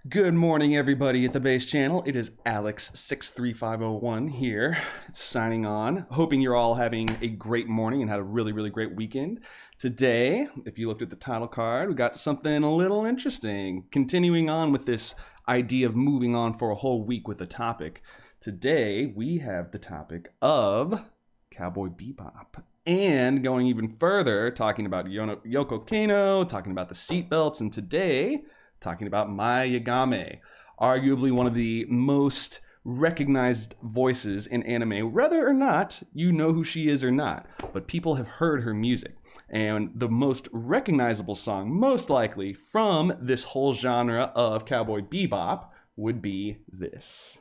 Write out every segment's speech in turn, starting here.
Good morning, everybody at the base channel. It is Alex63501 here, signing on. Hoping you're all having a great morning and had a really great weekend. Today, if you looked at the title card, we got something a little interesting. Continuing on with this idea of moving on for a whole week with a topic. Today, we have the topic of Cowboy Bebop. And going even further, talking about Yoko Kano, talking about the seatbelts, and today, talking about Yagame, arguably one of the most recognized voices in anime, whether or not you know who she is or not, but people have heard her music. And the most recognizable song, most likely, from this whole genre of Cowboy Bebop would be this.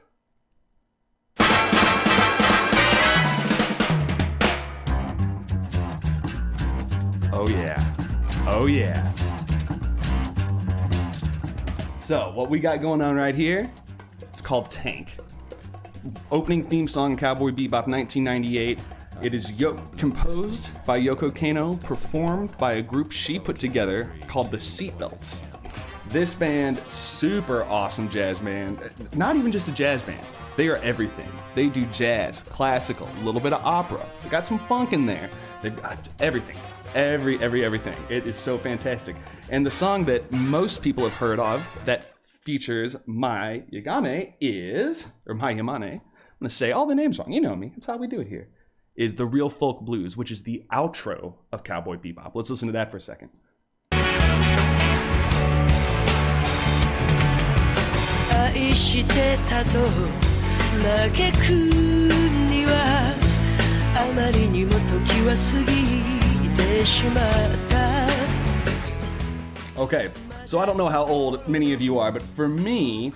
Oh yeah. Oh yeah. So, what we got going on right here, it's called Tank. Opening theme song, Cowboy Bebop 1998. It is composed by Yoko Kano, performed by a group she put together called the Seatbelts. This band, super awesome jazz band. Not even just a jazz band. They are everything. They do jazz, classical, a little bit of opera. They got some funk in there. They've got everything. Everything. It is so fantastic. And the song that most people have heard of that features Yagame is, or Yamane, I'm gonna say all the names wrong, you know me, that's how we do it here, is The Real Folk Blues, which is the outro of Cowboy Bebop. Let's listen to that for a second. Okay, so I don't know how old many of you are, but for me,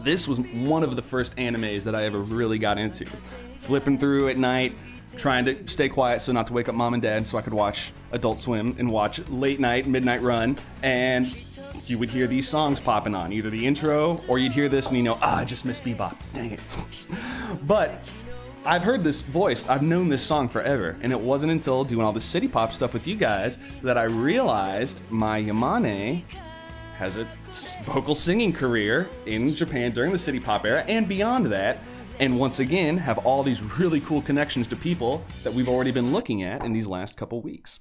this was one of the first animes that I ever really got into. Flipping through at night, trying to stay quiet so not to wake up mom and dad so I could watch Adult Swim and watch late night, midnight run, and you would hear these songs popping on, either the intro or you'd hear this and you know, I just missed Bebop, dang it. But I've heard this voice, I've known this song forever, and it wasn't until doing all the city pop stuff with you guys that I realized Yamane has a vocal singing career in Japan during the city pop era and beyond that, and once again have all these really cool connections to people that we've already been looking at in these last couple weeks.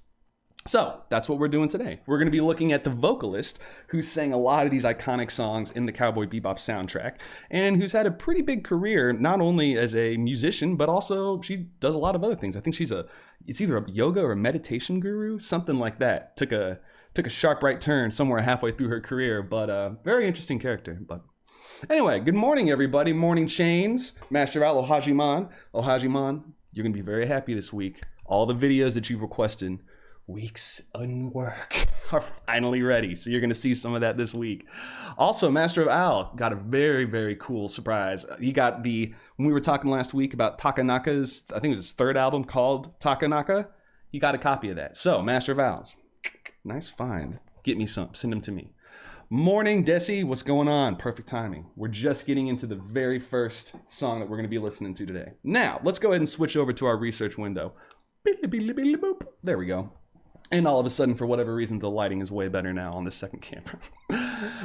So that's what we're doing today. We're going to be looking at the vocalist who sang a lot of these iconic songs in the Cowboy Bebop soundtrack and who's had a pretty big career, not only as a musician, but also she does a lot of other things. I think it's either a yoga or a meditation guru, something like that. Took a sharp right turn somewhere halfway through her career, but very interesting character. But anyway, good morning, everybody. Morning Chains, Master Outlaw Hajime. Oh, Hajime, you're going to be very happy this week. All the videos that you've requested, weeks on work, are finally ready. So you're going to see some of that this week. Also, Master of Owl got a very cool surprise. He got when we were talking last week about Takanaka's, I think it was his third album called Takanaka, he got a copy of that. So, Master of Owls, nice find. Get me some, send them to me. Morning, Desi, what's going on? Perfect timing. We're just getting into the very first song that we're going to be listening to today. Now, let's go ahead and switch over to our research window. There we go. And all of a sudden, for whatever reason, the lighting is way better now on this second camera.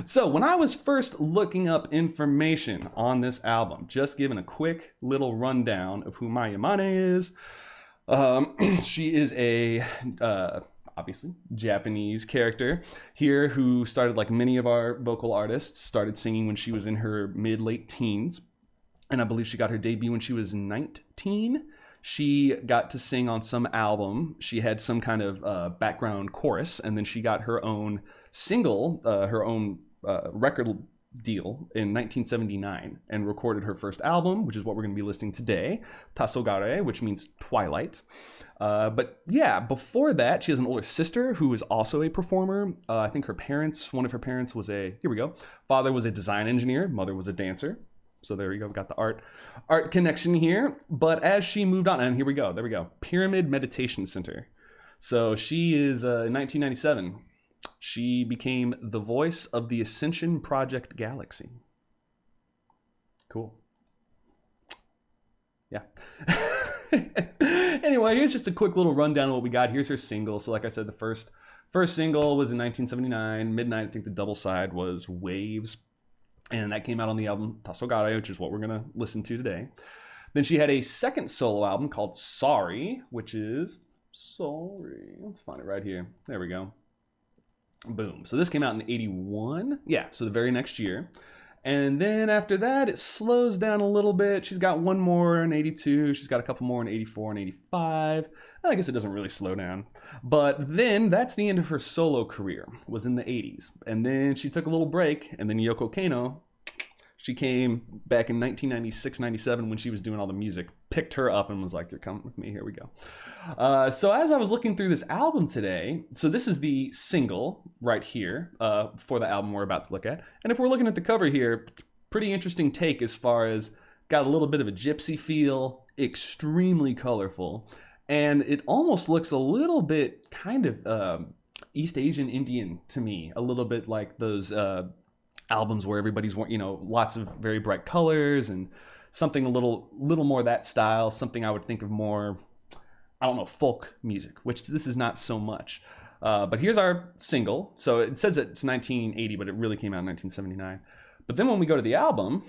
So when I was first looking up information on this album, just giving a quick little rundown of who Yamane is. She is a, obviously, Japanese character here who started, like many of our vocal artists, started singing when she was in her mid-late teens. And I believe she got her debut when she was 19. She got to sing on some album. She had some kind of background chorus, and then she got her own single, her own record deal in 1979, and recorded her first album, which is what we're going to be listening today, Tasogare, which means twilight. But yeah, before that, she has an older sister who is also a performer. I think one of her parents was father was a design engineer, mother was a dancer. So there we go, we got the art connection here. But as she moved on, and there we go, Pyramid Meditation Center. So she is, in 1997, she became the voice of the Ascension Project Galaxy. Cool. Yeah. Anyway, here's just a quick little rundown of what we got. Here's her single. So like I said, the first single was in 1979. Midnight, I think the double side was Waves. And that came out on the album Tasogare, which is what we're going to listen to today. Then she had a second solo album called Sorry, which is... Sorry. Let's find it right here. There we go. Boom. So this came out in 81. Yeah, so the very next year. And then after that, it slows down a little bit. She's got one more in 82. She's got a couple more in 84 and 85. I guess it doesn't really slow down. But then that's the end of her solo career, was in the 80s. And then she took a little break, and then Yoko Kanno, she came back in 1996, 97 when she was doing all the music, picked her up and was like, you're coming with me, here we go. So as I was looking through this album today, so this is the single right here for the album we're about to look at. And if we're looking at the cover here, pretty interesting take as far as got a little bit of a gypsy feel, extremely colorful. And it almost looks a little bit kind of East Asian Indian to me, a little bit like those albums where everybody's, you know, lots of very bright colors and something a little more that style, something I would think of more, I don't know, folk music, which this is not so much. But here's our single. So it says it's 1980, but it really came out in 1979. But then when we go to the album,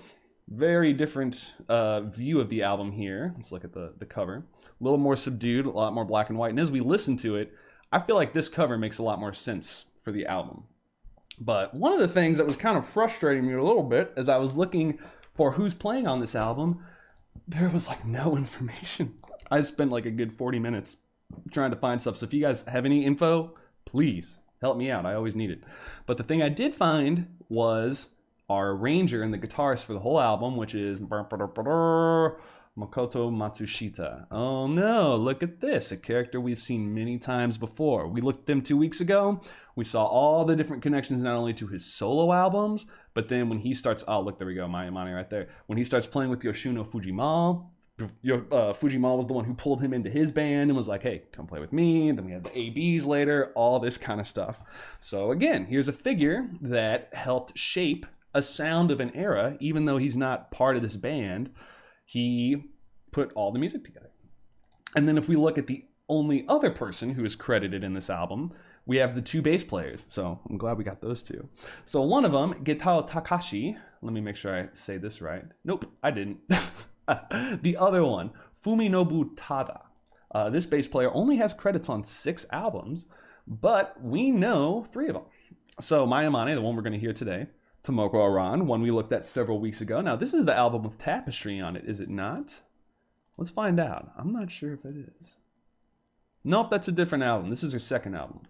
very different view of the album here. Let's look at the cover. A little more subdued, a lot more black and white. And as we listen to it, I feel like this cover makes a lot more sense for the album. But one of the things that was kind of frustrating me a little bit as I was looking for who's playing on this album, there was like no information. I spent like a good 40 minutes trying to find stuff. So if you guys have any info, please help me out. I always need it. But the thing I did find was our arranger and the guitarist for the whole album, which is Makoto Matsushita. Oh no, look at this. A character we've seen many times before. We looked at them 2 weeks ago. We saw all the different connections not only to his solo albums, but then when he starts, oh look, there we go, Miyamane right there. When he starts playing with Yoshino Fujima, Fujima was the one who pulled him into his band and was like, hey, come play with me. Then we had the ABs later, all this kind of stuff. So again, here's a figure that helped shape a sound of an era, even though he's not part of this band. He put all the music together. And then if we look at the only other person who is credited in this album, we have the two bass players. So I'm glad we got those two. So one of them, Getao Takahashi. Let me make sure I say this right. Nope, I didn't. The other one, Fuminobu Tada. This bass player only has credits on 6 albums, but we know 3 of them. So Miyamane, the one we're going to hear today, Tomoko Aran, one we looked at several weeks ago. Now, this is the album with Tapestry on it, is it not? Let's find out. I'm not sure if it is. Nope, that's a different album. This is her second album.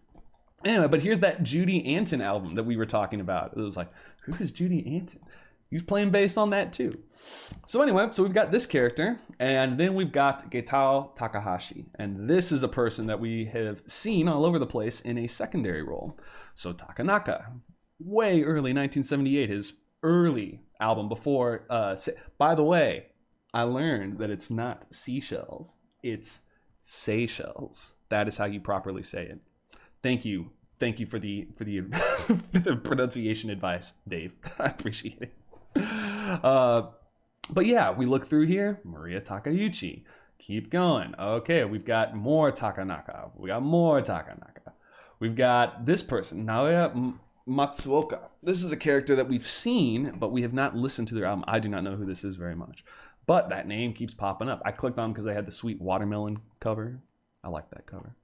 Anyway, but here's that Judy Anton album that we were talking about. It was like, who is Judy Anton? He's playing bass on that too. So anyway, so we've got this character, and then we've got Getao Takahashi. And this is a person that we have seen all over the place in a secondary role. So Takanaka, way early 1978, his early album before, by the way, I learned that it's not seashells, it's Seychelles. That is how you properly say it. Thank you for the for the pronunciation advice, Dave. I appreciate it. But yeah, we look through here, Maria Takeuchi. Keep going. Okay, we've got more Takanaka. We got more Takanaka. We've got this person, Naoya Matsuoka. This is a character that we've seen, but we have not listened to their album. I do not know who this is very much. But that name keeps popping up. I clicked on because they had the sweet watermelon cover. I like that cover.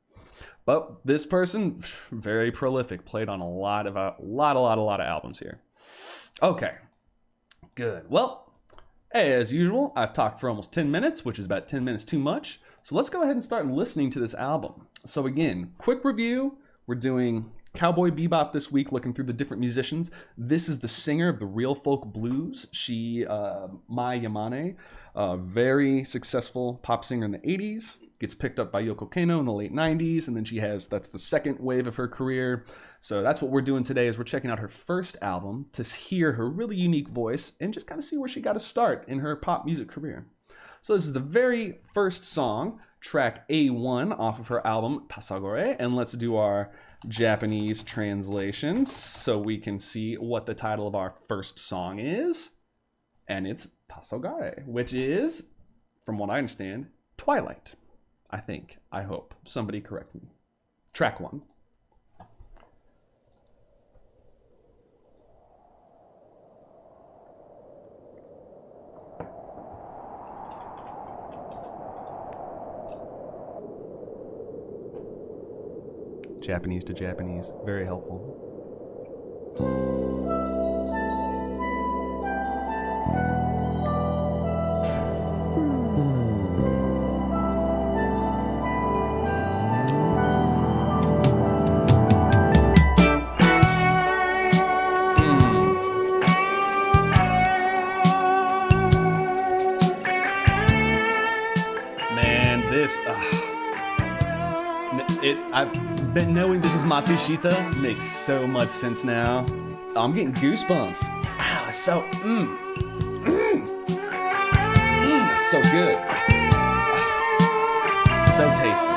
But this person, very prolific, played on a lot of albums here. Okay, good. Well, as usual, I've talked for almost 10 minutes, which is about 10 minutes too much. So let's go ahead and start listening to this album. So again, quick review. We're doing Cowboy Bebop this week, looking through the different musicians. This is the singer of the Real Folk Blues. She, Mai Yamane, a very successful pop singer in the 80s, gets picked up by Yoko Kanno in the late 90s, and then that's the second wave of her career. So that's what we're doing today, is we're checking out her first album to hear her really unique voice and just kind of see where she got to start in her pop music career. So this is the very first song, track A1 off of her album Tasogare, and let's do our Japanese translations so we can see what the title of our first song is. And it's Tasogare, which is, from what I understand, Twilight. I think. I hope. Somebody correct me. Track 1. Japanese to Japanese. Very helpful. I've been knowing this is Matsushita makes so much sense now. Oh, I'm getting goosebumps. Ah, so that's so good. So tasty.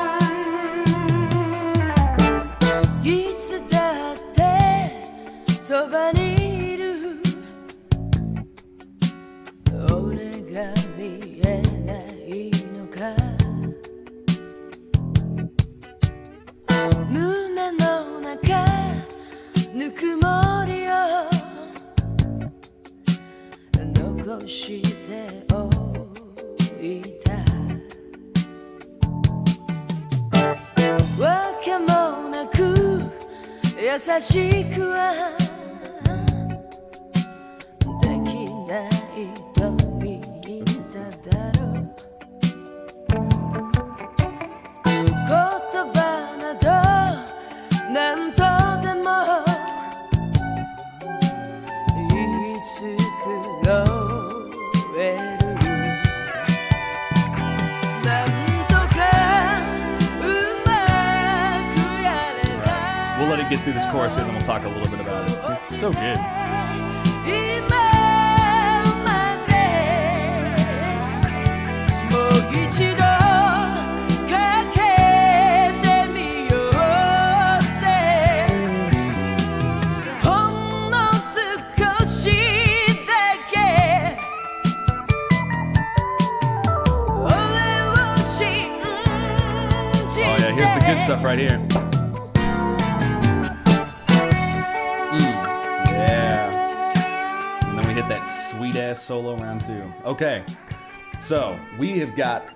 Get through this chorus here, and then we'll talk a little bit about it. It's so good. Oh yeah, here's the good stuff right here. That sweet ass solo round 2. Okay, so we have got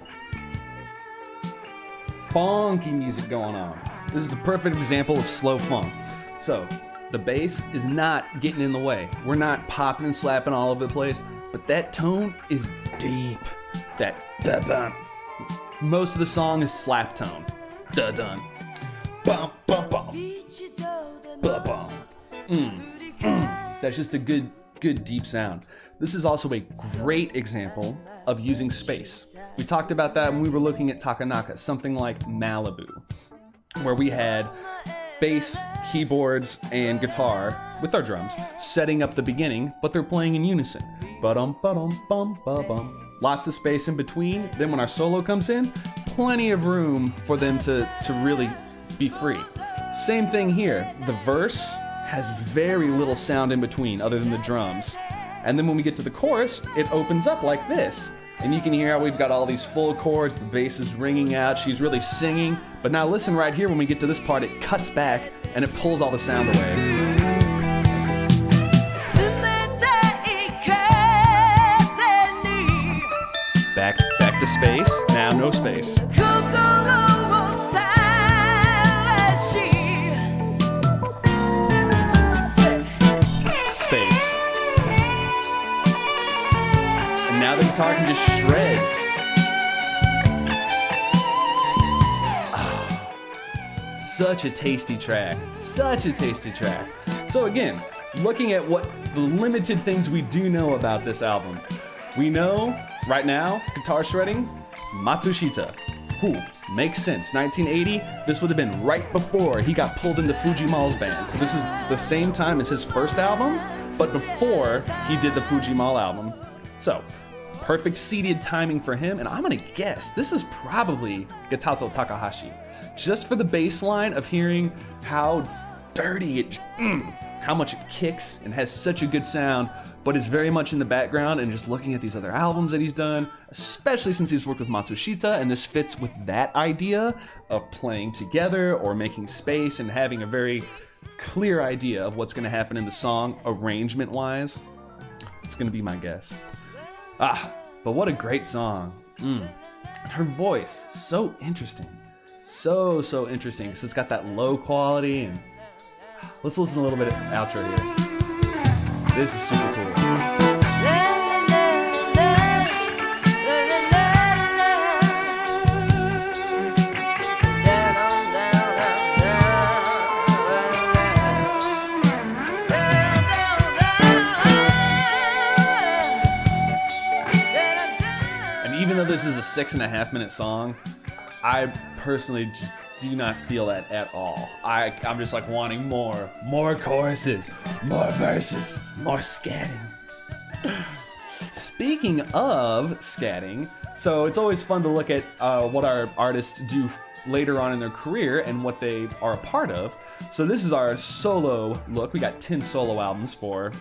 funky music going on. This is a perfect example of slow funk. So the bass is not getting in the way. We're not popping and slapping all over the place, but that tone is deep. That da-dun. Most of the song is slap tone. Da-dun. Bum, bum, bum. Ba-bum. That's just a good deep sound. This is also a great example of using space. We talked about that when we were looking at Takanaka, something like Malibu, where we had bass, keyboards, and guitar with our drums setting up the beginning, but they're playing in unison. Ba-dum, ba-dum, bum, ba-bum. Lots of space in between. Then when our solo comes in, plenty of room for them to really be free. Same thing here. The verse has very little sound in between other than the drums. And then when we get to the chorus, it opens up like this. And you can hear how we've got all these full chords, the bass is ringing out, she's really singing. But now listen right here, when we get to this part, it cuts back and it pulls all the sound away. Back to space, now no space. Space. And now the guitar can just shred. Oh, such a tasty track. Such a tasty track. So again, looking at what the limited things we do know about this album. We know, right now, guitar shredding, Matsushita. Makes sense. 1980, this would have been right before he got pulled into Fujimal's band. So this is the same time as his first album, but before he did the Fujimal album. So, perfect seated timing for him, and I'm gonna guess this is probably Getao Takahashi. Just for the bass line of hearing how dirty it, how much it kicks and has such a good sound, but is very much in the background, and just looking at these other albums that he's done, especially since he's worked with Matsushita, and this fits with that idea of playing together or making space and having a very clear idea of what's going to happen in the song arrangement-wise. It's going to be my guess. But what a great song. Her voice, so interesting. So interesting because it's got that low quality. And let's listen a little bit of outro here. This is super cool. This is a 6.5 minute song. I personally just do not feel that at all. I'm just like wanting more choruses, more verses, more scatting. Speaking of scatting, so it's always fun to look at what our artists do later on in their career and what they are a part of. So this is our solo look. We got 10 solo albums for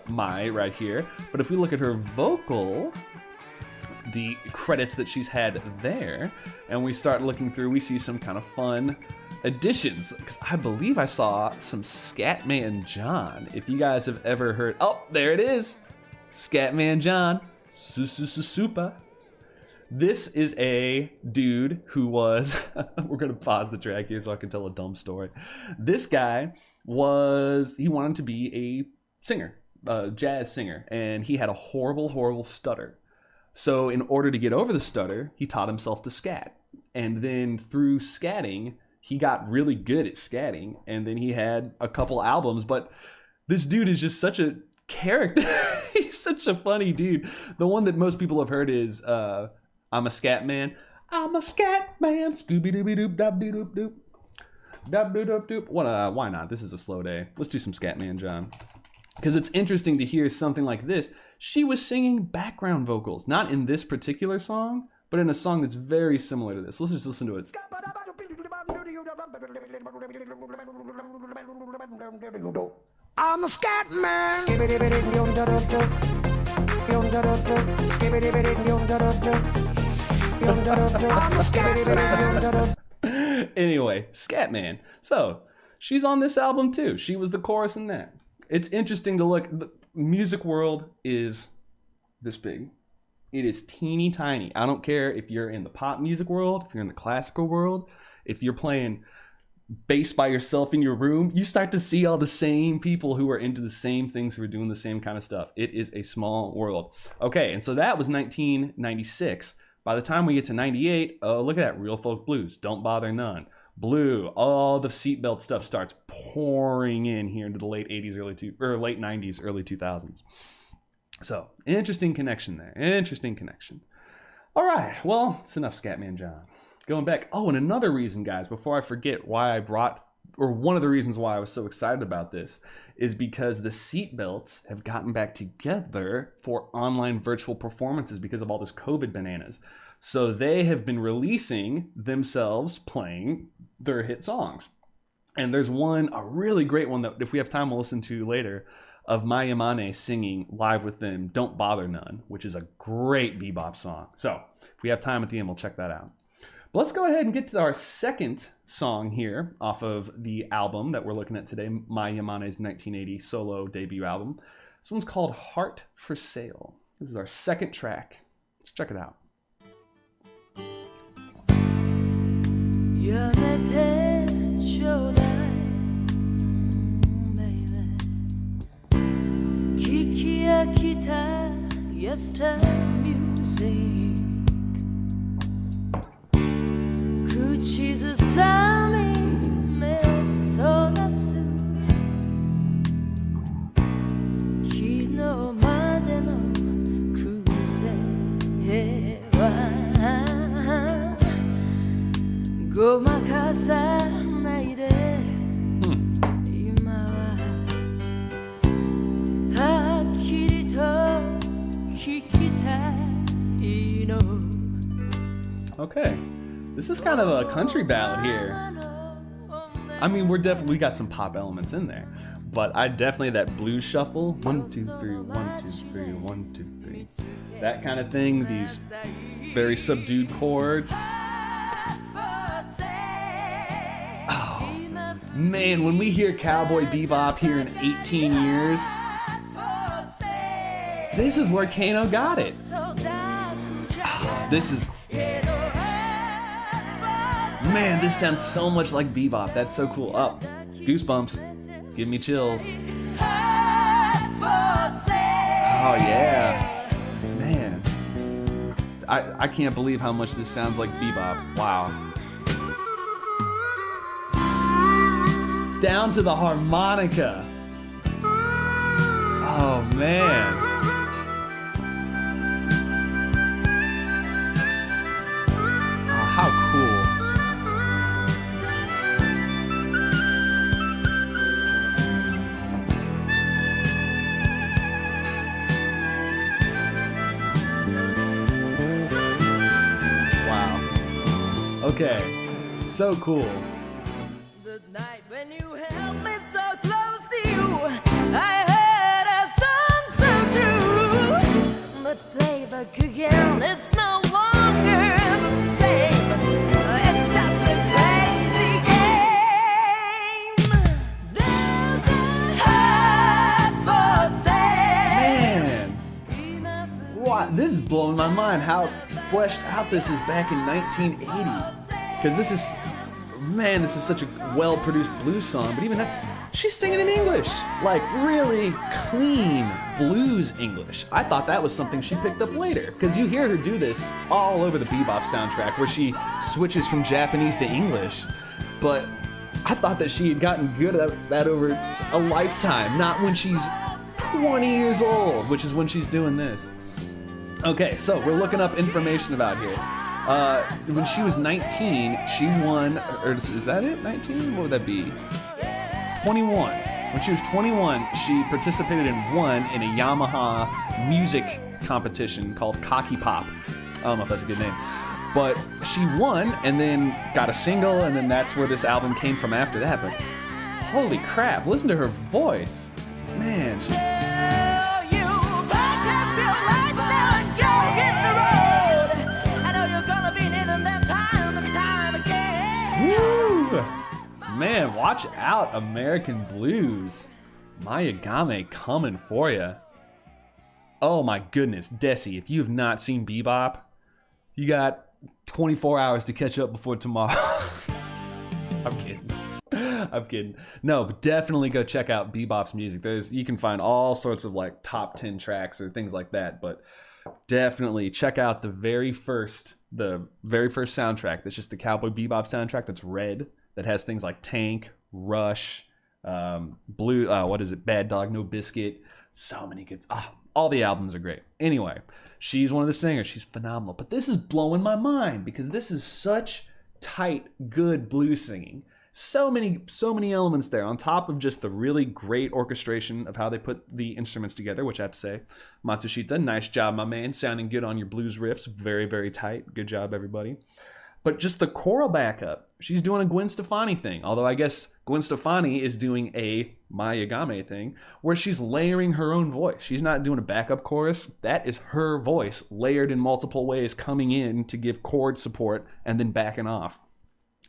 Mai right here. But if we look at her vocal, the credits that she's had there, and we start looking through, we see some kind of fun additions, because I believe I saw some Scatman John. If you guys have ever heard, oh, there it is, Scatman John, Supa. This is a dude who was, we're gonna pause the track here so I can tell a dumb story. This guy he wanted to be a singer, a jazz singer, and he had a horrible stutter. So in order to get over the stutter, he taught himself to scat. And then through scatting, he got really good at scatting. And then he had a couple albums. But this dude is just such a character. He's such a funny dude. The one that most people have heard is, I'm a scat man. I'm a scat man. Scooby-Dooby-Doop, dub-doo-doop-doop. Dub-doo-doop-doop. Why not? This is a slow day. Let's do some Scatman John. Because it's interesting to hear something like this. She was singing background vocals, not in this particular song, but in a song that's very similar to this. Let's just listen to it. I'm a scat man. Anyway, Scatman. So, she's on this album too. She was the chorus in that. It's interesting to look. The music world is this big. It is teeny tiny. I don't care if you're in the pop music world, if you're in the classical world, if you're playing bass by yourself in your room, you start to see all the same people who are into the same things, who are doing the same kind of stuff. It is a small world. Okay, and so that was 1996. By the time we get to 98, look at that, Real Folk Blues, Don't Bother None. Blue, all the seatbelt stuff starts pouring in here into the late 80s, late 90s, early 2000s. So, interesting connection there. Interesting connection. All right, well, it's enough Scatman John. Going back. Oh, and another reason, guys, before I forget why I brought, or one of the reasons why I was so excited about this, is because the seatbelts have gotten back together for online virtual performances because of all this COVID bananas. So they have been releasing themselves playing their hit songs. And there's one, a really great one that if we have time we'll listen to later, of Mai Yamane singing live with them, Don't Bother None, which is a great bebop song. So if we have time at the end, we'll check that out. But let's go ahead and get to our second song here off of the album that we're looking at today, Mai Yamane's 1980 solo debut album. This one's called Heart for Sale. This is our second track. Let's check it out. やめてちょうだい baby 聞き飽きた Yesterday music 口ずさみ目をそらす昨日までの癖はごまかさないで、今ははっきりと聞きたいの。 Okay, this is kind of a country ballad here. I mean, we got some pop elements in there, but I definitely that blues shuffle, 1 2 3 1 2 3 1 2 3, that kind of thing. These very subdued chords. Man, when we hear Cowboy Bebop here in 18 years, this is where Kano got it. This is... Man, this sounds so much like Bebop. That's so cool. Oh, goosebumps. Give me chills. Oh, yeah. Man. I can't believe how much this sounds like Bebop. Wow. Down to the harmonica. Oh, man. Oh, how cool. Okay, so cool. The night when you held me so close to you, I heard a song so true. But baby, girl, it's no longer the same. It's just a crazy game. There's a heart for sale. Man, what? This is blowing my mind. How fleshed out this is back in 1980. Because this is such a well-produced blues song, but even that, she's singing in English. Like, really clean blues English. I thought that was something she picked up later, because you hear her do this all over the Bebop soundtrack, where she switches from Japanese to English. But I thought that she had gotten good at that over a lifetime, not when she's 20 years old, which is when she's doing this. Okay, so we're looking up information about here. When she was 19, she won, or is that it, 19? What would that be? 21. When she was 21, she participated and won in a Yamaha music competition called Cocky Pop. I don't know if that's a good name. But she won and then got a single, and then that's where this album came from after that. But holy crap, listen to her voice. Man, she... Woo! Man, watch out, American Blues. Yagame coming for you. Oh my goodness, Desi, if you have not seen Bebop, you got 24 hours to catch up before tomorrow. I'm kidding. No, but definitely go check out Bebop's music. You can find all sorts of like top 10 tracks or things like that, but definitely check out the very first soundtrack. That's just the Cowboy Bebop soundtrack. That's red. That has things like Tank, Rush, Blue. What is it? Bad Dog, No Biscuit. So many good. All the albums are great. Anyway, she's one of the singers. She's phenomenal. But this is blowing my mind because this is such tight, good blues singing. So many elements there on top of just the really great orchestration of how they put the instruments together, which I have to say, Matsushita, nice job, my man. Sounding good on your blues riffs. Very, very tight. Good job, everybody. But just the choral backup. She's doing a Gwen Stefani thing. Although I guess Gwen Stefani is doing a Yagame thing where she's layering her own voice. She's not doing a backup chorus. That is her voice layered in multiple ways coming in to give chord support and then backing off.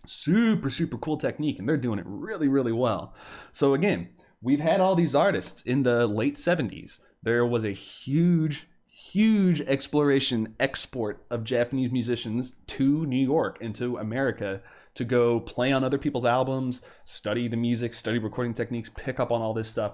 Super, super cool technique, and they're doing it really, really well. So again, we've had all these artists in the late 70s. There was a huge export of Japanese musicians to New York and to America to go play on other people's albums, study the music, study recording techniques, pick up on all this stuff.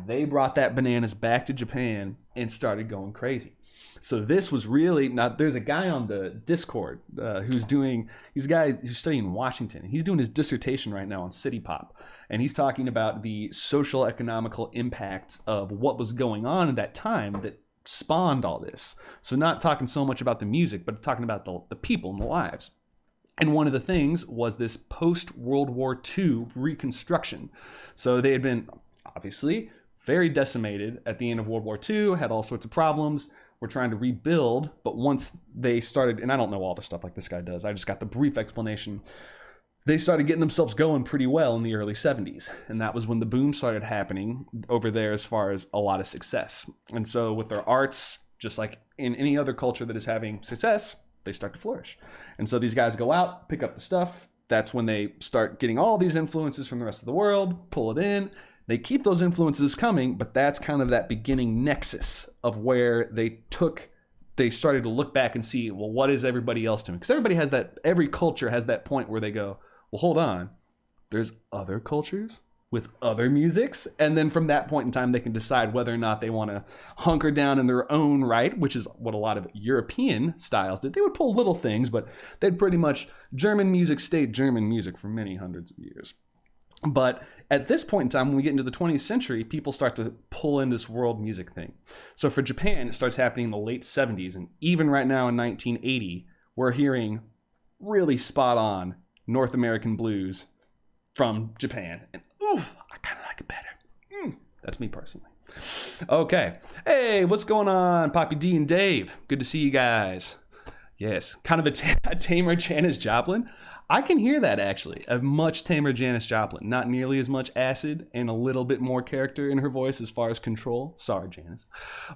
They brought that bananas back to Japan and started going crazy. So this was really, now there's a guy on the Discord he's a guy who's studying in Washington. He's doing his dissertation right now on city pop. And he's talking about the social economical impact of what was going on at that time that spawned all this. So not talking so much about the music, but talking about the people and the lives. And one of the things was this post-World War II reconstruction. So they had been, obviously, very decimated at the end of World War II, had all sorts of problems, were trying to rebuild, but once they started, and I don't know all the stuff like this guy does, I just got the brief explanation, they started getting themselves going pretty well in the early 70s, and that was when the boom started happening over there as far as a lot of success. And so with their arts, just like in any other culture that is having success, they start to flourish. And so these guys go out, pick up the stuff. That's when they start getting all these influences from the rest of the world, pull it in. They keep those influences coming, but that's kind of that beginning nexus of where they took they started to look back and see, well, what is everybody else doing? Because every culture has that point where they go, well, hold on, there's other cultures with other musics. And then from that point in time, they can decide whether or not they want to hunker down in their own right, which is what a lot of European styles did. They would pull little things, but they'd pretty much, German music stayed German music for many hundreds of years. But at this point in time, when we get into the 20th century, people start to pull in this world music thing. So for Japan, it starts happening in the late 70s. And even right now in 1980, we're hearing really spot on North American blues from Japan. And oof, I kind of like it better. That's me personally. Okay. Hey, what's going on, Poppy D and Dave? Good to see you guys. Yes, kind of a tamer Janis Joplin. I can hear that, actually. A much tamer Janis Joplin. Not nearly as much acid and a little bit more character in her voice as far as control. Sorry, Janis.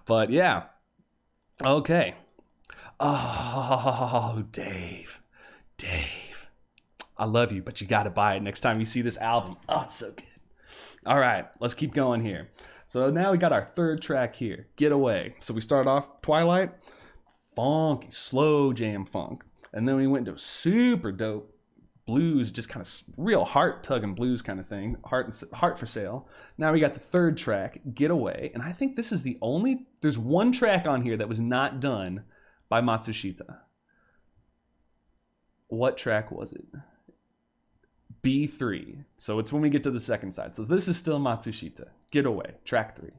But yeah. Okay. Oh, Dave. I love you, but you got to buy it next time you see this album. Oh, it's so good. All right, let's keep going here. So now we got our third track here, Getaway. So we started off Twilight, funky, slow jam funk. And then we went to super dope blues, just kind of real heart-tugging blues kind of thing, Heart for Sale. Now we got the third track, Getaway. And I think this is there's one track on here that was not done by Matsushita. What track was it? B3. So it's when we get to the second side. So this is still Matsushita. Getaway, track 3.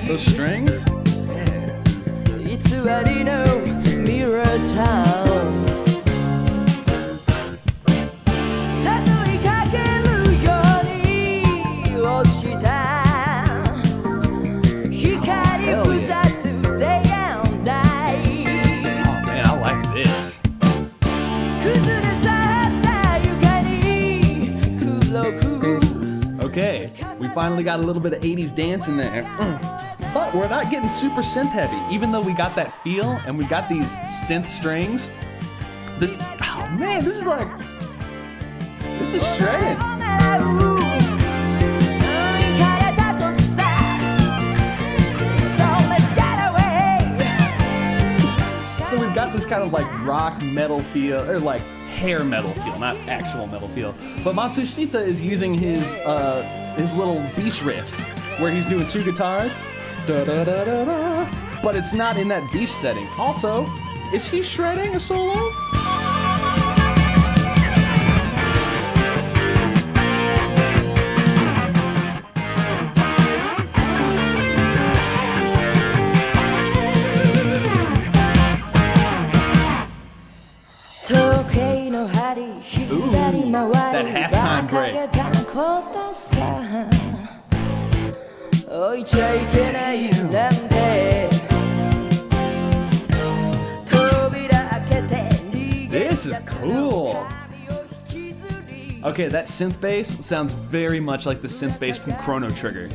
Those strings? Okay, we finally got a little bit of 80s dance in there. But we're not getting super synth heavy, even though we got that feel and we got these synth strings. This is shredding. So we've got this kind of like rock metal feel, or like hair metal feel, not actual metal feel. But Matsushita is using his little beach riffs where he's doing 2 guitars. Da, da, da, da, da. But it's not in that beach setting. Also, is he shredding a solo? Ooh, that halftime break. This is cool. Okay, that synth bass sounds very much like the synth bass from Chrono Trigger.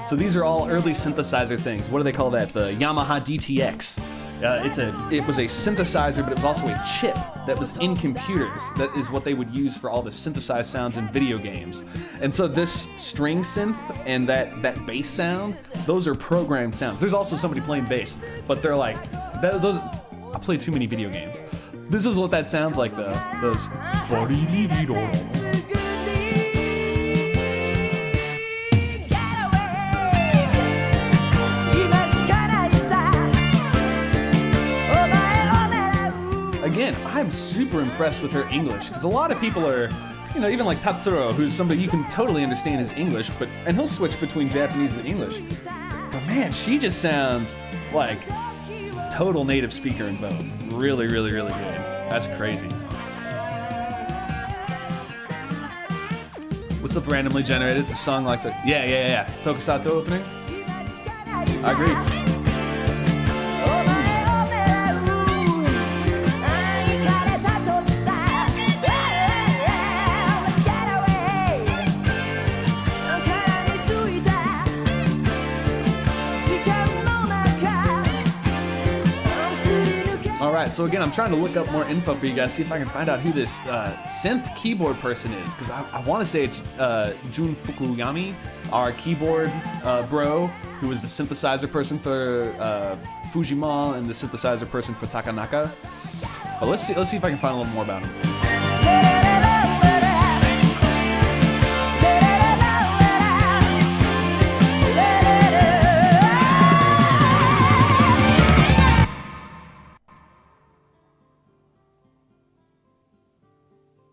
So these are all early synthesizer things. What do they call that? The Yamaha DTX. It was a synthesizer, but it was also a chip that was in computers. That is what they would use for all the synthesized sounds in video games. And so this string synth and that bass sound, those are programmed sounds. There's also somebody playing bass, but they're like, those. I play too many video games. This is what that sounds like, though. Those. Again, I'm super impressed with her English, because a lot of people are, even like Tatsuro, who's somebody you can totally understand his English, and he'll switch between Japanese and English. But man, she just sounds like total native speaker in both. Really, really, really good. That's crazy. What's up, randomly generated? The song like to... Yeah. Tokusato opening. I agree. Alright, so again, I'm trying to look up more info for you guys, see if I can find out who this synth keyboard person is, because I want to say it's Jun Fukuyami, our keyboard bro, who was the synthesizer person for Fujima and the synthesizer person for Takanaka. But let's see if I can find a little more about him.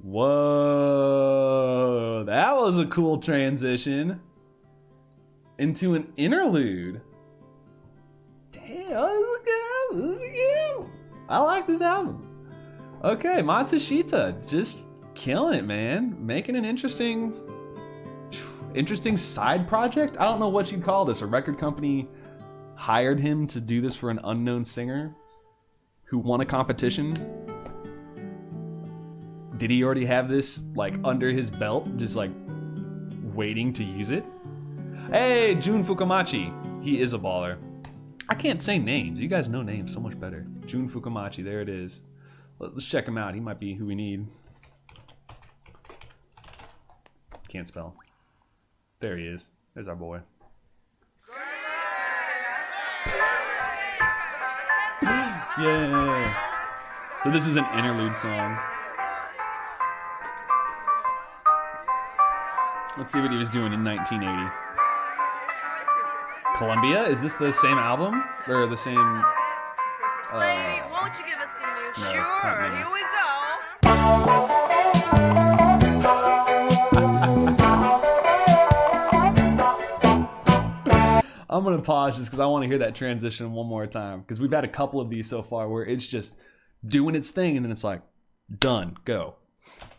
Whoa, that was a cool transition into an interlude. Damn, this is good. I like this album. Okay, Matsushita, just killing it, man. Making an interesting side project. I don't know what you'd call this. A record company hired him to do this for an unknown singer who won a competition. Did he already have this like under his belt, just like waiting to use it? Hey, Jun Fukamachi. He is a baller. I can't say names. You guys know names so much better. Jun Fukamachi, there it is. Let's check him out. He might be who we need. Can't spell. There he is. There's our boy. Yeah. So this is an interlude song. Let's see what he was doing in 1980. Columbia? Is this the same album? Or the same... Lady, won't you give us some news? No, Sure, not me. here we go. I'm gonna pause just because I want to hear that transition one more time. Because we've had a couple of these so far where it's just doing its thing and then it's like, done, go.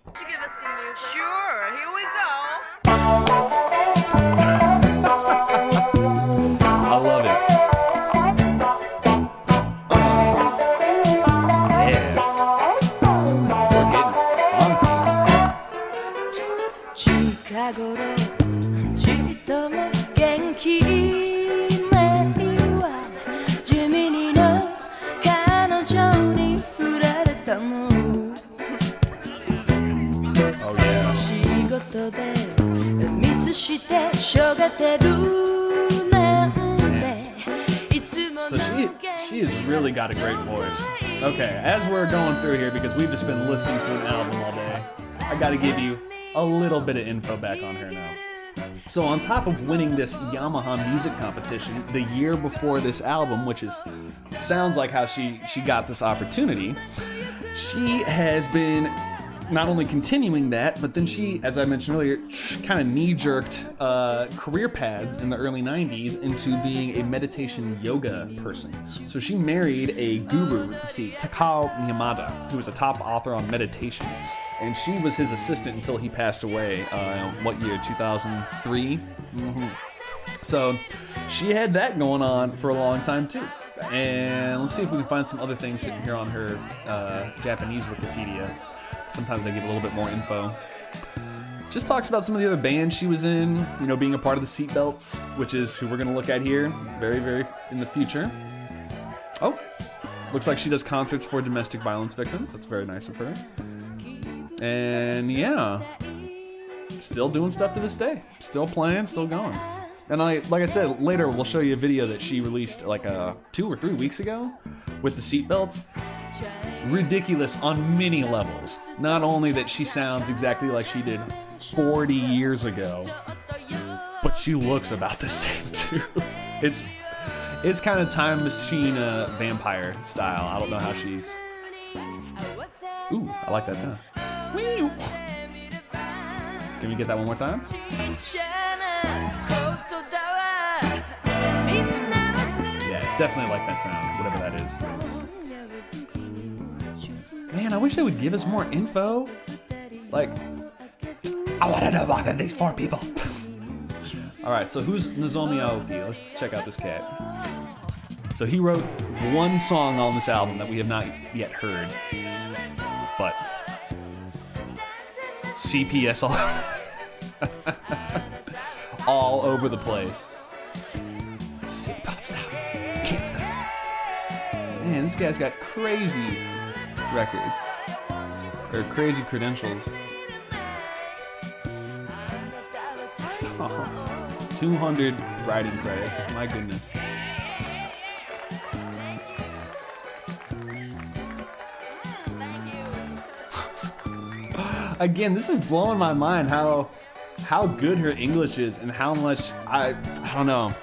Won't you give us some news? Sure, here we go. I love it. Yeah. We're Oh yeah. So she has really got a great voice. Okay, as we're going through here, because we've just been listening to an album all day, I gotta give you a little bit of info back on her now. So on top of winning this Yamaha music competition the year before this album, which is sounds like how she got this opportunity, she has been not only continuing that, but then she, as I mentioned earlier, kind of knee-jerked career paths in the early 90s into being a meditation yoga person. So she married a guru, Takao Yamada, who was a top author on meditation. And she was his assistant until he passed away, what year, 2003? Mm-hmm. So she had that going on for a long time too. And let's see if we can find some other things here on her Japanese Wikipedia. Sometimes they give a little bit more info. Just talks about some of the other bands she was in, you know, being a part of the Seatbelts, which is who we're going to look at here very, very in the future. Oh, looks like she does concerts for domestic violence victims. That's very nice of her. And yeah, still doing stuff to this day. Still playing, still going. And like I said, later we'll show you a video that she released like 2 or 3 weeks ago with the Seatbelts. Ridiculous on many levels. Not only that she sounds exactly like she did 40 years ago, but she looks about the same too. It's kind of time machine vampire style. I don't know how she's... Ooh, I like that sound. Can we get that one more time? Yeah, definitely like that sound, whatever that is. Man, I wish they would give us more info. Like, I want to know more than these 4 people. All right, so who's Nozomi Aoki? Let's check out this cat. So he wrote one song on this album that we have not yet heard, but CPS all over the place. City pop style, can't stop. Man, this guy's got crazy records, or crazy credentials. Oh, 200 writing credits, my goodness. Again, this is blowing my mind how good her English is and how much I don't know.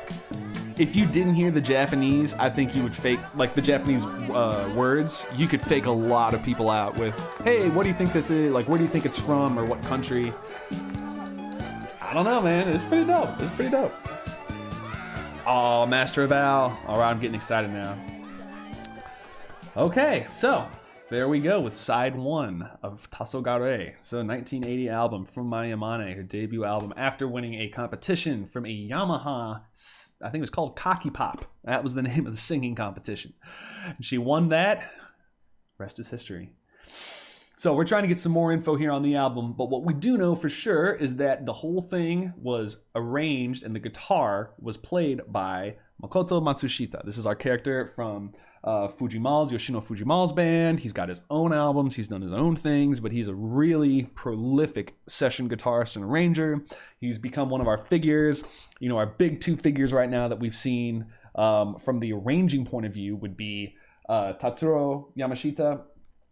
If you didn't hear the Japanese, I think you would fake, like the Japanese words, you could fake a lot of people out with, hey, what do you think this is? Like, where do you think it's from or what country? I don't know, man. It's pretty dope. It's pretty dope. Oh, Master of Al. All right, I'm getting excited now. Okay, so there we go with side 1 of Tasogare. So 1980 album from Mayamane, her debut album after winning a competition from a Yamaha, I think it was called Kaki Pop. That was the name of the singing competition. And she won that. Rest is history. So we're trying to get some more info here on the album, but what we do know for sure is that the whole thing was arranged and the guitar was played by Makoto Matsushita. This is our character from Yoshino Fujimal's band. He's got his own albums, he's done his own things, but he's a really prolific session guitarist and arranger. He's become one of our figures. You know, our big 2 figures right now that we've seen from the arranging point of view would be Tatsuro Yamashita,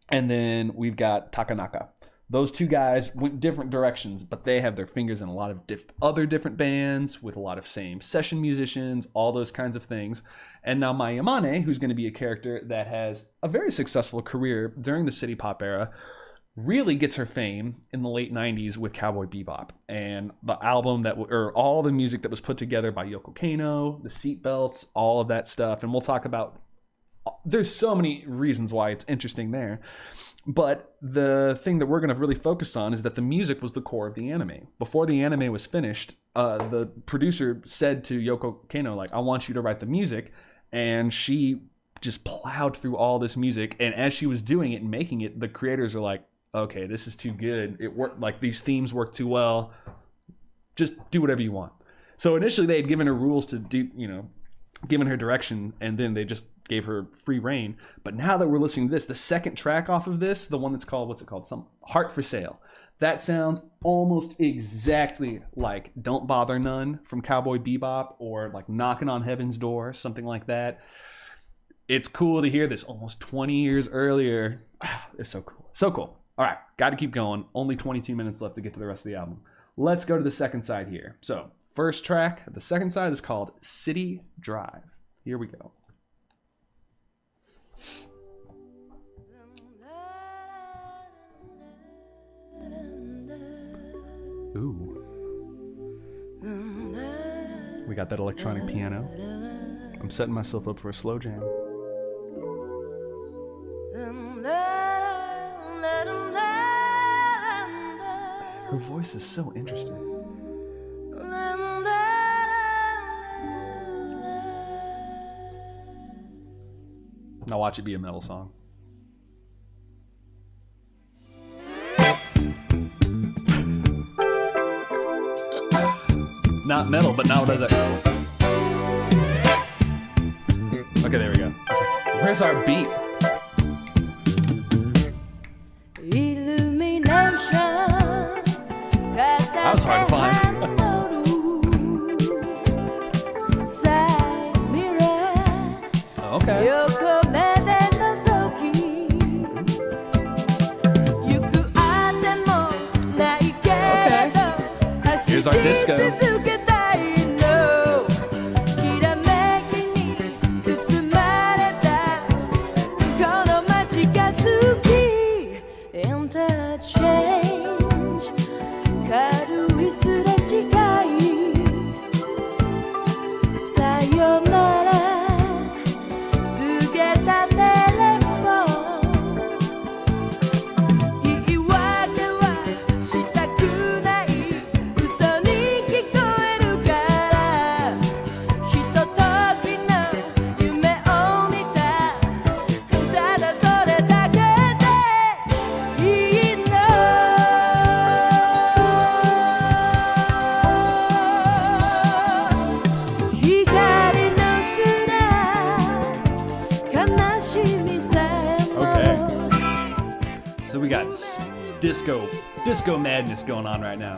and then we've got Takanaka. Those 2 guys went different directions, but they have their fingers in a lot of other different bands with a lot of same session musicians, all those kinds of things. And now Mayamane, who's going to be a character that has a very successful career during the city pop era, really gets her fame in the late 90s with Cowboy Bebop. And the album or all the music that was put together by Yoko Kanno, the seatbelts, all of that stuff. And we'll talk about, there's so many reasons why it's interesting there. But the thing that we're going to really focus on is that the music was the core of the anime. Before the anime was finished, the producer said to Yoko Kanno, like, I want you to write the music. And she just plowed through all this music. And as she was doing it and making it, the creators are like, okay, this is too good. It worked, like these themes work too well. Just do whatever you want. So initially they had given her rules to do, given her direction, and then they just gave her free reign. But now that we're listening to this, the second track off of this, the one that's called, what's it called? Some Heart for Sale. That sounds almost exactly like Don't Bother None from Cowboy Bebop, or like Knocking on Heaven's Door, something like that. It's cool to hear this almost 20 years earlier. It's so cool. So cool. All right, got to keep going. Only 22 minutes left to get to the rest of the album. Let's go to the second side here. So first track, the second side is called City Drive. Here we go. Ooh. We got that electronic piano. I'm setting myself up for a slow jam. Her voice is so interesting. Now watch it be a metal song. Not metal, but now it does it. Okay, there we go. Like, where's our beat? That was hard to find. Okay. Here's our disco. disco madness going on right now.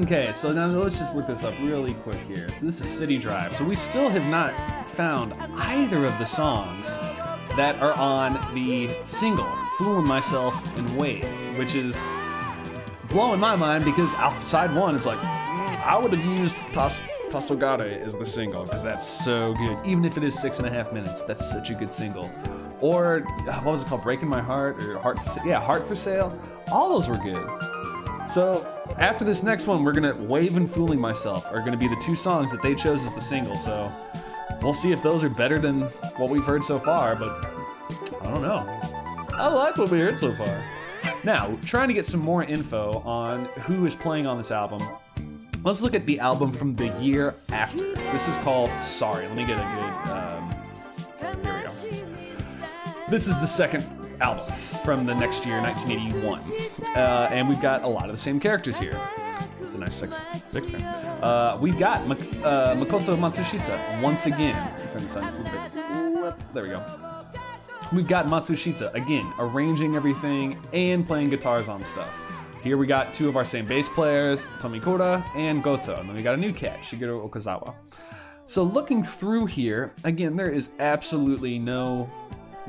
Okay, so now let's just look this up really quick here. So this is City Drive. So we still have not found either of the songs that are on the single, Fooling Myself and Wave, which is blowing my mind because side one, it's like, I would have used Tasogare as the single because that's so good. Even if it is 6.5 minutes, that's such a good single. Or, what was it called? Breaking My Heart or Heart for Sale? Yeah, Heart for Sale. All those were good. So after this next one, we're gonna Wave and Fooling Myself are gonna be the two songs that they chose as the single. So we'll see if those are better than what we've heard so far, but I don't know. I like what we heard so far. Now, trying to get some more info on who is playing on this album, let's look at the album from the year after. This is called Sorry. Let me get a good, here we go. This is the second album from the next year, 1981. And we've got a lot of the same characters here. It's a nice six pair. We've got Makoto Matsushita once again. Turn this on just a little bit. There we go. We've got Matsushita again, arranging everything and playing guitars on stuff. Here we got two of our same bass players, Tomikura and Goto. And then we got a new cat, Shigeru Okazawa. So looking through here, again, there is absolutely no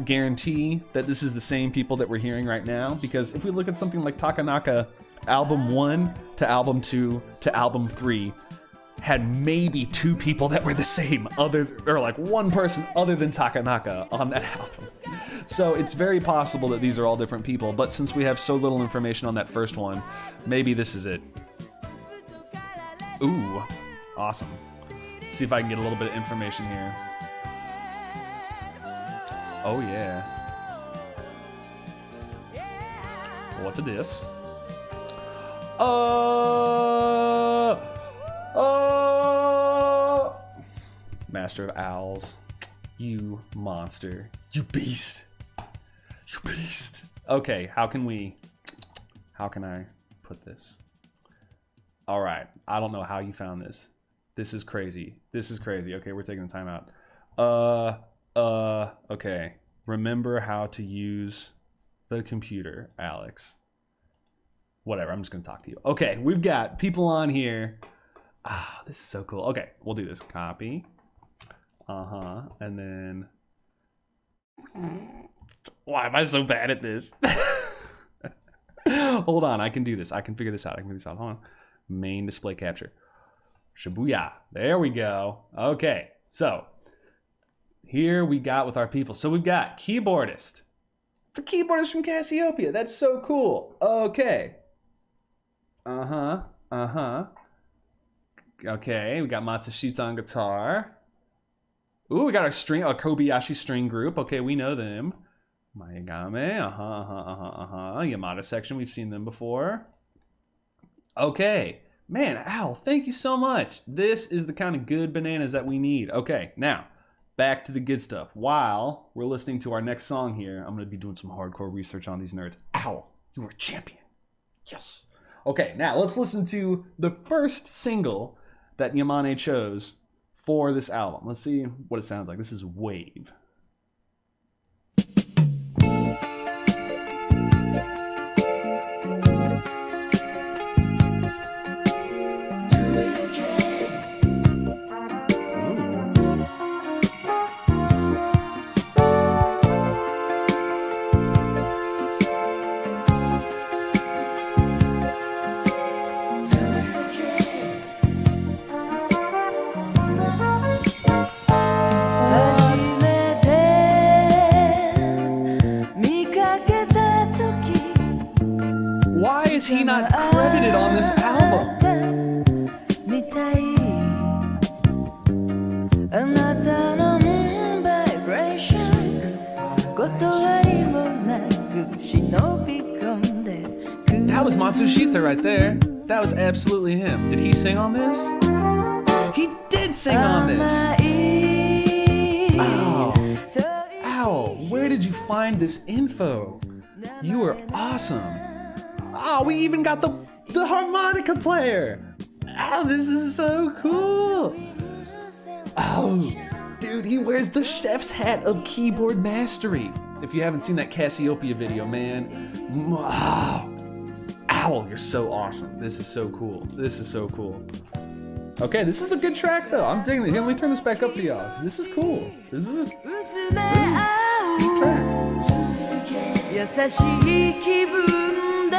guarantee that this is the same people that we're hearing right now, because if we look at something like Takanaka, album 1 to album 2 to album 3 had maybe 2 people that were the same, or like one person other than Takanaka on that album. So it's very possible that these are all different people, but since we have so little information on that first one, maybe this is it. Ooh, awesome. Let's see if I can get a little bit of information here. Oh yeah. What is this? Master of Owls. You monster. You beast. You beast. Okay, how can I put this? All right, I don't know how you found this. This is crazy. This is crazy. Okay, we're taking the time out. Okay. Remember how to use the computer, Alex. Whatever, I'm just gonna talk to you. Okay, we've got people on here. Ah, this is so cool. Okay, we'll do this. Copy. And then... Why am I so bad at this? Hold on, I can do this. I can figure this out. Hold on. Main display capture. Shibuya. There we go. Okay, so here we got with our people. So we've got keyboardist. The keyboardist from Casiopea. That's so cool. Okay. Okay, we got Matsushita on guitar. Ooh, we got our Kobayashi string group. Okay, we know them. Yagame, Yamada section, we've seen them before. Okay, man, Al, thank you so much. This is the kind of good bananas that we need. Okay, now, back to the good stuff. While we're listening to our next song here, I'm gonna be doing some hardcore research on these nerds. Ow, you were a champion. Yes. Okay, now let's listen to the first single that Yamane chose for this album. Let's see what it sounds like. This is Wave. Why is he not credited on this album? That was Matsushita right there. That was absolutely him. Did he sing on this? He did sing on this. Ow. Ow. Where did you find this info? You are awesome. Oh, we even got the harmonica player. Oh, this is so cool. Oh, dude, he wears the chef's hat of keyboard mastery. If you haven't seen that Casiopea video, man, wow. Owl, you're so awesome. This is so cool. This is so cool. Okay, this is a good track though. I'm digging it. Here, let me turn this back up for y'all, because this is cool. This is a good track. 優しい気分で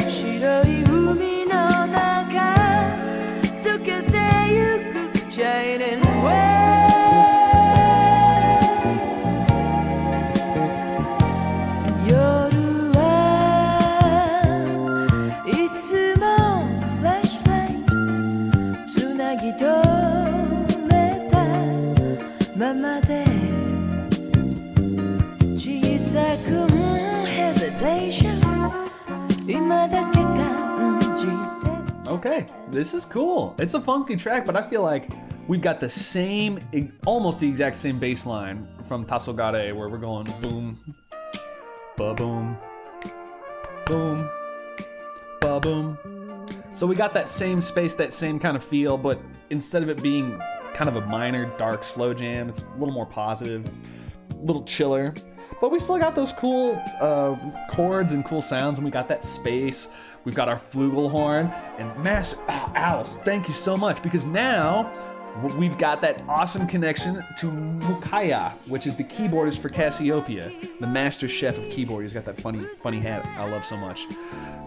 白い海の中溶けてゆく Shining Way 夜はいつもフラッシュライトつなぎ止めたままで Okay, this is cool. It's a funky track, but I feel like we've got the same, almost the exact same bass line from Tasogare, where we're going boom, ba-boom, boom, ba-boom. So we got that same space, that same kind of feel, but instead of it being kind of a minor, dark, slow jam, it's a little more positive, a little chiller. But we still got those cool chords and cool sounds, and we got that space. We've got our flugelhorn, and Alice, thank you so much, because now we've got that awesome connection to Mukaiya, which is the keyboardist for Casiopea, the master chef of keyboard. He's got that funny hat I love so much.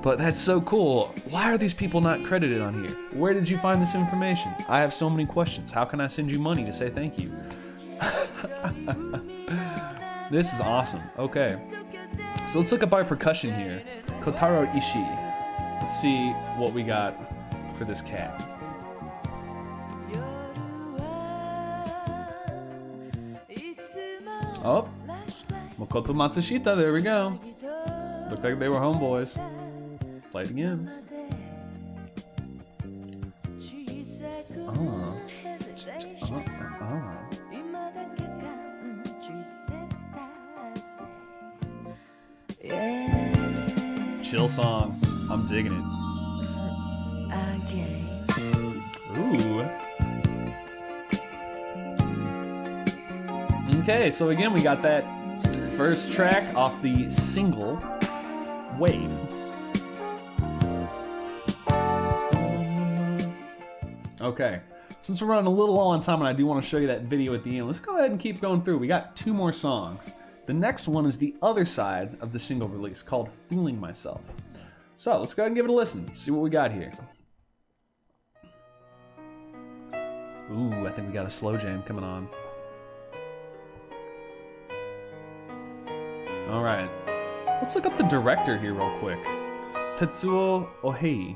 But that's so cool. Why are these people not credited on here? Where did you find this information? I have so many questions. How can I send you money to say thank you? This is awesome. Okay. So let's look up our percussion here. Kotaro Ishii. Let's see what we got for this cat. Oh. Makoto Matsushita, there we go. Looked like they were homeboys. Play it again. Chill song. I'm digging it. Ooh. Okay, so again, we got that first track off the single Wave. Okay, since we're running a little low on time and I do want to show you that video at the end, let's go ahead and keep going through. We got 2 more songs. The next one is the other side of the single release, called Feeling Myself. So let's go ahead and give it a listen, see what we got here. Ooh, I think we got a slow jam coming on. All right, let's look up the director here real quick. Tetsuo Ohei.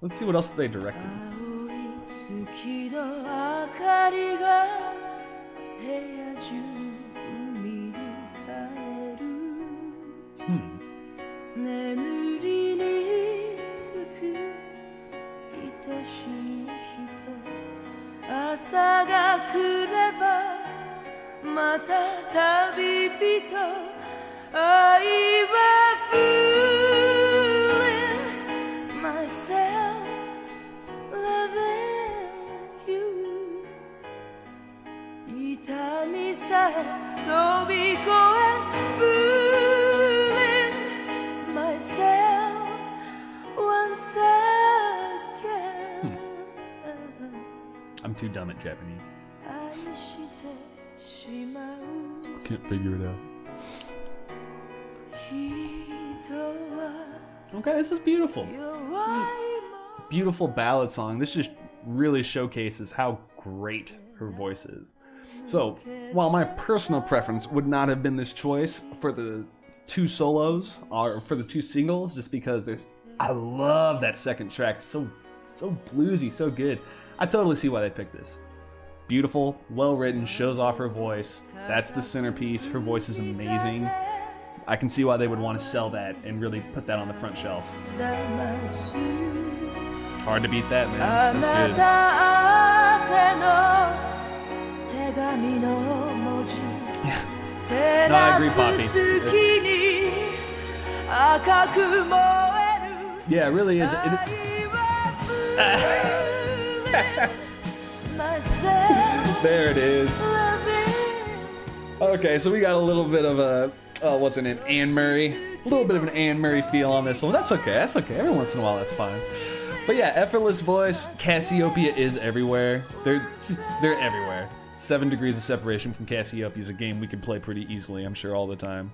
Let's see what else they directed. I'm too dumb at Japanese. Can't figure it out. Okay, this is beautiful. Beautiful ballad song. This just really showcases how great her voice is. So, while my personal preference would not have been this choice for the 2 solos, or for the 2 singles, just because I love that second track. So bluesy, so good. I totally see why they picked this. Beautiful, well written, shows off her voice. That's the centerpiece. Her voice is amazing. I can see why they would want to sell that and really put that on the front shelf. Hard to beat that, man. That's good. No, I agree, Poppy. Yeah, it really is. There it is. Okay, so we got a little bit of a, what's her name? Anne Murray. A little bit of an Anne Murray feel on this one. That's okay, that's okay. Every once in a while, that's fine. But yeah, effortless voice. Casiopea is everywhere. They're everywhere. 7 Degrees of Separation from Casiopea is a game we can play pretty easily, I'm sure, all the time.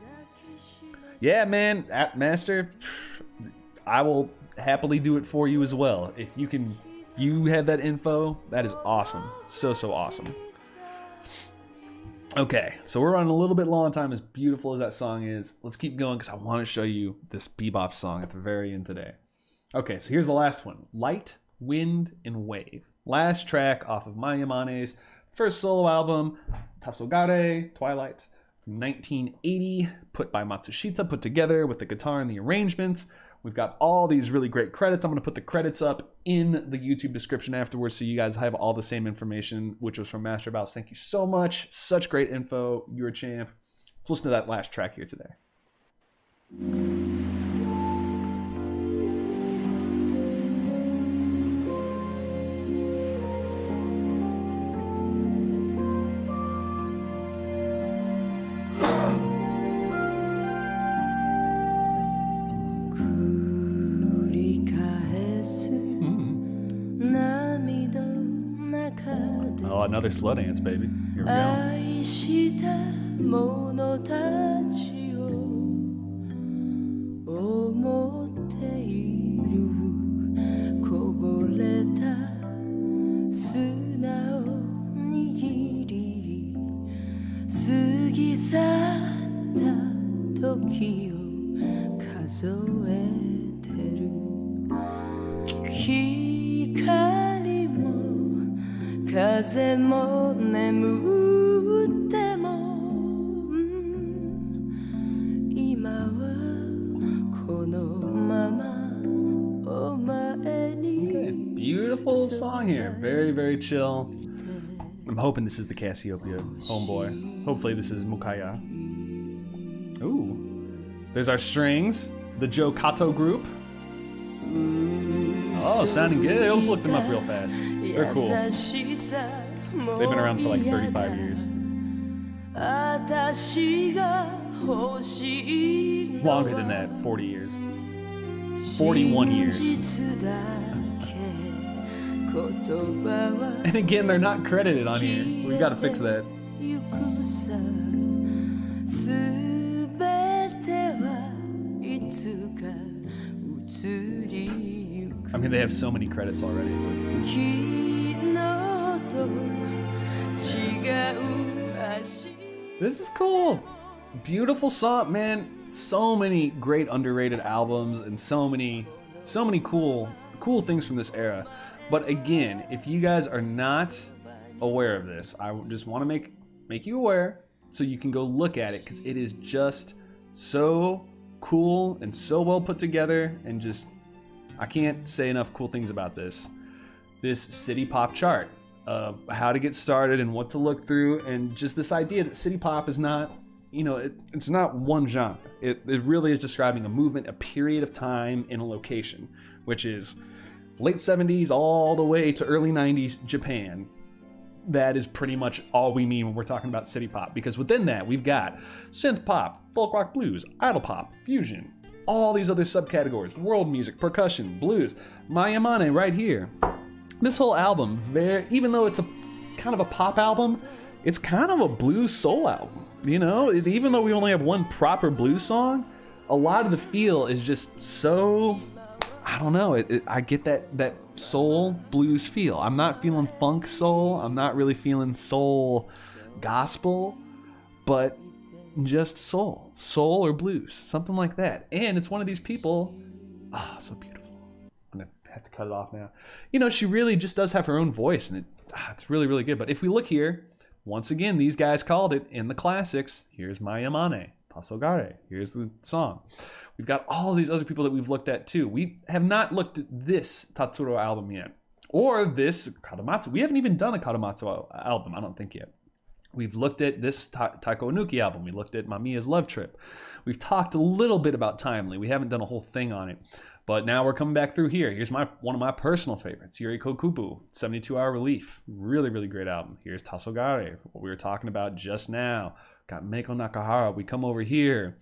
Yeah, man, Master, I will happily do it for you as well. If you have that info, that is awesome. So awesome. Okay, so we're running a little bit low on time, as beautiful as that song is. Let's keep going because I want to show you this Bebop song at the very end today. Okay, so here's the last one. Light, Wind, and Wave. Last track off of Mayamane's first solo album, Tasogare, Twilight, from 1980, put by Matsushita, put together with the guitar and the arrangements. We've got all these really great credits. I'm going to put the credits up in the YouTube description afterwards so you guys have all the same information, which was from MASTEROFOWLS. Thank you so much. Such great info. You're a champ. Let's listen to that last track here today. Oh, another slow dance, baby. Here we Okay, beautiful song here. Very, very chill. I'm hoping this is the Casiopea homeboy. Hopefully this is Mukaiya. Ooh. There's our strings. The Joe Kato group. Oh, sounding good. Let's look them up real fast. They're cool. They've been around for like 35 years. Longer than that, 40 years. 41 years. And again, they're not credited on here. We gotta fix that. I mean, they have so many credits already. This is cool. Beautiful song, man. So many great underrated albums and so many cool things from this era. But again, if you guys are not aware of this, I just want to make you aware so you can go look at it, because it is just so cool and so well put together, and just I can't say enough cool things about this city pop chart of how to get started and what to look through, and just this idea that city pop is not, it's not one genre. It really is describing a movement, a period of time in a location, which is late 70s all the way to early 90s Japan. That is pretty much all we mean when we're talking about city pop, because within that we've got synth pop, folk rock blues, idol pop, fusion, all these other subcategories, world music, percussion, blues. Mayamane right here. This whole album, even though it's a kind of a pop album, it's kind of a blues soul album. Even though we only have one proper blues song, a lot of the feel is just so, I don't know, I get that soul blues feel. I'm not feeling funk soul, I'm not really feeling soul gospel, but just soul or blues, something like that. And it's one of these people, so beautiful. I'm gonna have to cut it off now. She really just does have her own voice, and it's really, really good. But if we look here, once again, these guys called it in the classics. Here's Mayamane, Tasogare. Here's the song. We've got all these other people that we've looked at too. We have not looked at this Tatsuro album yet, or this Kadomatsu. We haven't even done a Kadomatsu album, I don't think yet. We've looked at this Taiko Inuki album. We looked at Mamiya's Love Trip. We've talked a little bit about Timely. We haven't done a whole thing on it. But now we're coming back through here. Here's one of my personal favorites, Yuri Kokubu, 72-Hour Relief. Really, really great album. Here's Tasogare, what we were talking about just now. Got Meiko Nakahara. We come over here.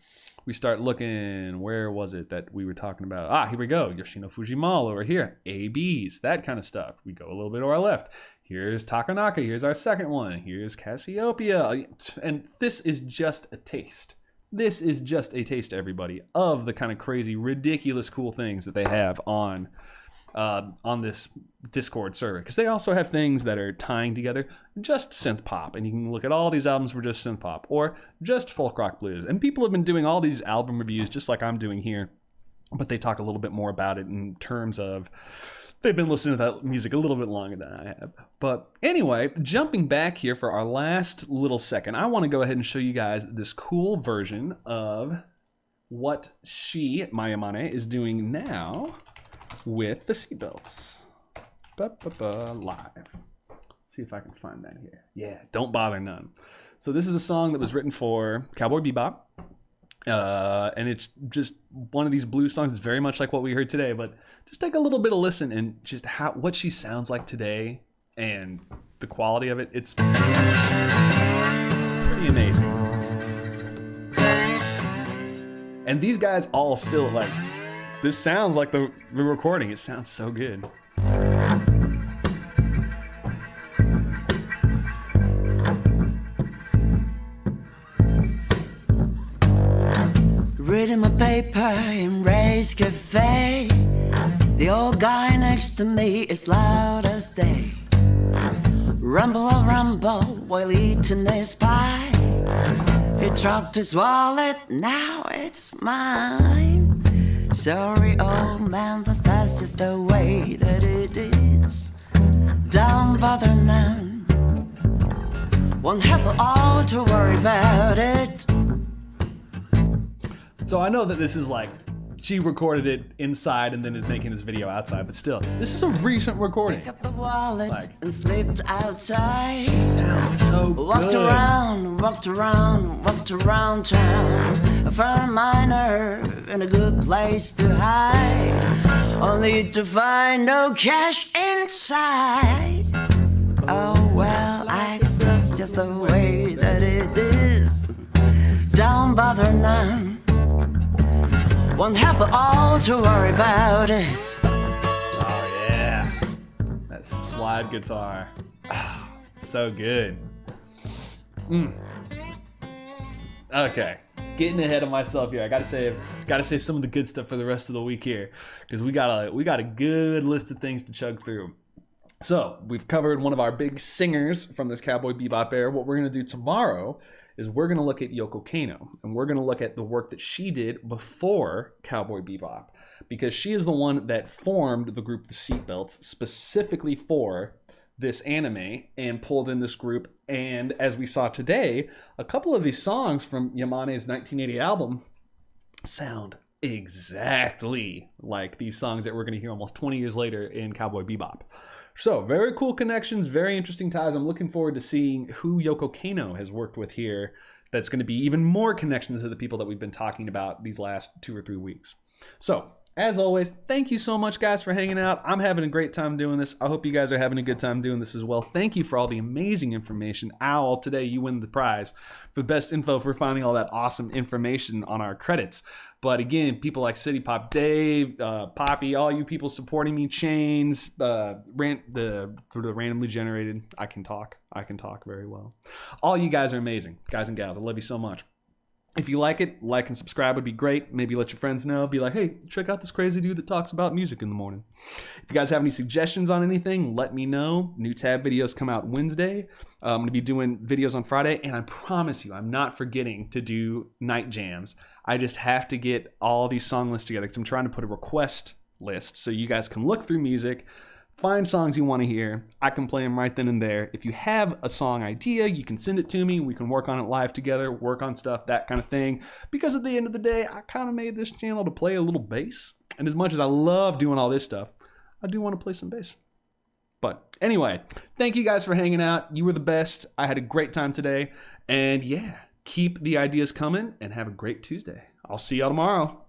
We start looking, where was it that we were talking about? Here we go. Yoshino Fujimall over here. ABs, that kind of stuff. We go a little bit to our left. Here's Takanaka. Here's our second one. Here's Casiopea. And this is just a taste. This is just a taste, everybody, of the kind of crazy, ridiculous, cool things that they have on this Discord server. Because they also have things that are tying together just synth pop. And you can look at all these albums for just synth pop or just folk rock blues. And people have been doing all these album reviews just like I'm doing here. But they talk a little bit more about it in terms of they've been listening to that music a little bit longer than I have. But anyway, jumping back here for our last little second, I want to go ahead and show you guys this cool version of what Mayamane, is doing now with the seatbelts. Live. See if I can find that here. Yeah, Don't Bother None. So this is a song that was written for Cowboy Bebop. And it's just one of these blues songs. It's very much like what we heard today, but just take a little bit of listen and just what she sounds like today and the quality of it. It's pretty amazing. And these guys all still like, this sounds like the recording. It sounds so good. Reading my paper in Ray's Cafe. The old guy next to me is loud as day. Rumble, oh rumble, while eating his pie. He dropped his wallet, now it's mine. Sorry, old man, that's just the way that it is. Don't bother none. Won't have all to worry about it. So I know that this is like, she recorded it inside and then is making this video outside, but still, this is a recent recording. Picked up the wallet and slipped outside. She sounds so good. Walked around town. I found a miner in a good place to hide, only to find no cash inside. Oh well, I guess that's just the way that it is. Don't bother none. Won't have all to worry about it. Oh yeah, that slide guitar, so good. Okay, getting ahead of myself here. I gotta save some of the good stuff for the rest of the week here, because we got a good list of things to chug through. So we've covered one of our big singers from this Cowboy Bebop era. What we're gonna do tomorrow is we're going to look at Yoko Kanno, and we're going to look at the work that she did before Cowboy Bebop, because she is the one that formed the group The Seatbelts specifically for this anime and pulled in this group. And as we saw today, a couple of these songs from Yamane's 1980 album sound exactly like these songs that we're going to hear almost 20 years later in Cowboy Bebop. So, very cool connections, very interesting ties. I'm looking forward to seeing who Yoko Kanno has worked with here. That's going to be even more connections to the people that we've been talking about these last 2 or 3 weeks. So, as always, thank you so much, guys, for hanging out. I'm having a great time doing this. I hope you guys are having a good time doing this as well. Thank you for all the amazing information. Owl, today you win the prize for the best info for finding all that awesome information on our credits. But again, people like City Pop Dave, Poppy, all you people supporting me, Chains, the randomly generated, I can talk very well. All you guys are amazing, guys and gals. I love you so much. If you like it, like and subscribe would be great. Maybe let your friends know. Be like, hey, check out this crazy dude that talks about music in the morning. If you guys have any suggestions on anything, let me know. New tab videos come out Wednesday. I'm going to be doing videos on Friday. And I promise you, I'm not forgetting to do night jams. I just have to get all these song lists together because I'm trying to put a request list so you guys can look through music, find songs you want to hear. I can play them right then and there. If you have a song idea, you can send it to me. We can work on it live together, work on stuff, that kind of thing. Because at the end of the day, I kind of made this channel to play a little bass. And as much as I love doing all this stuff, I do want to play some bass. But anyway, thank you guys for hanging out. You were the best. I had a great time today. And yeah, keep the ideas coming and have a great Tuesday. I'll see y'all tomorrow.